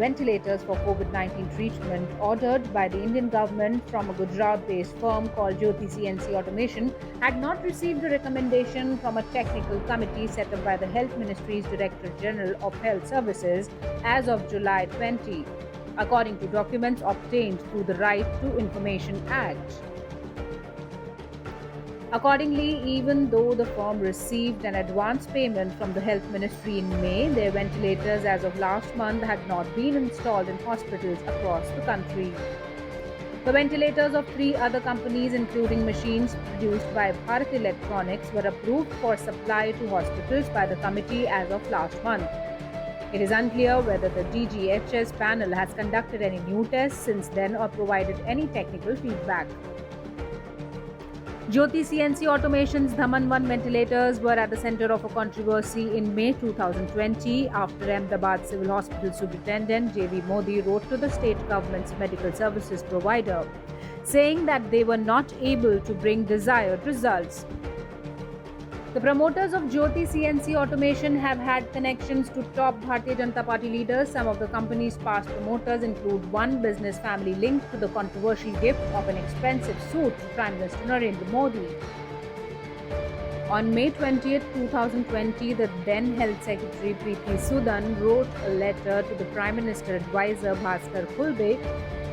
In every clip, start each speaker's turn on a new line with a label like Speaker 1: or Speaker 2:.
Speaker 1: ventilators for COVID-19 treatment ordered by the Indian government from a Gujarat-based firm called Jyoti CNC Automation had not received a recommendation from a technical committee set up by the Health Ministry's Director General of Health Services as of July 20, according to documents obtained through the Right to Information Act. Accordingly, even though the firm received an advance payment from the Health Ministry in May, their ventilators as of last month had not been installed in hospitals across the country. The ventilators of 3 other companies, including machines produced by Bharat Electronics, were approved for supply to hospitals by the committee as of last month. It is unclear whether the DGHS panel has conducted any new tests since then or provided any technical feedback. Jyoti CNC Automation's Dhaman 1 ventilators were at the center of a controversy in May 2020 after Ahmedabad Civil Hospital Superintendent J.V. Modi wrote to the state government's medical services provider, saying that they were not able to bring desired results. The promoters of Jyoti CNC Automation have had connections to top Bharatiya Janata Party leaders. Some of the company's past promoters include one business family linked to the controversial gift of an expensive suit to Prime Minister Narendra Modi. On May 20, 2020, the then Health Secretary Preeti Sudan wrote a letter to the Prime Minister advisor Bhaskar Khulbe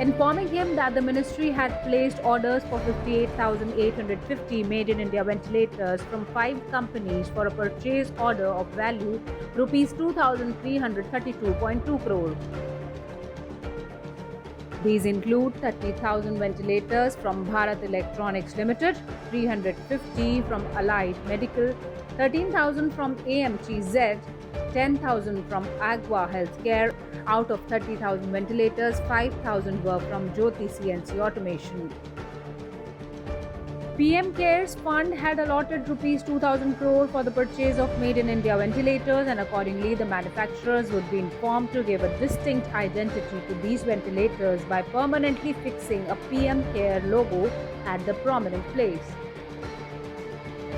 Speaker 1: informing him that the ministry had placed orders for 58,850 made in India ventilators from 5 companies for a purchase order of value rupees 2,332.2 crore. These include 30,000 ventilators from Bharat Electronics Limited, 350 from Allied Medical, 13,000 from AMTZ, 10,000 from Agwa Healthcare. Out of 30,000 ventilators, 5,000 were from Jyoti CNC Automation. PM CARES Fund had allotted rupees 2,000 crore for the purchase of Made in India ventilators, and accordingly the manufacturers would be informed to give a distinct identity to these ventilators by permanently fixing a PM CARE logo at the prominent place.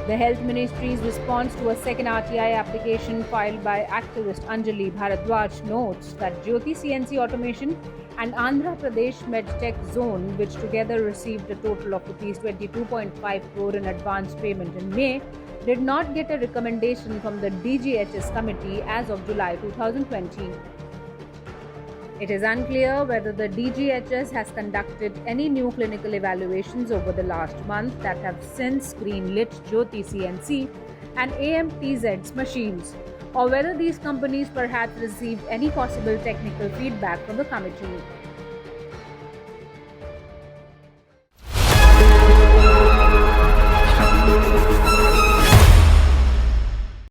Speaker 1: The Health Ministry's response to a second RTI application filed by activist Anjali Bharadwaj notes that Jyoti CNC Automation and Andhra Pradesh MedTech Zone, which together received a total of Rs 22.5 crore in advance payment in May, did not get a recommendation from the DGHS committee as of July 2020. It is unclear whether the DGHS has conducted any new clinical evaluations over the last month that have since greenlit Jyoti CNC and AMTZ's machines, or whether these companies perhaps received any possible technical feedback from the committee.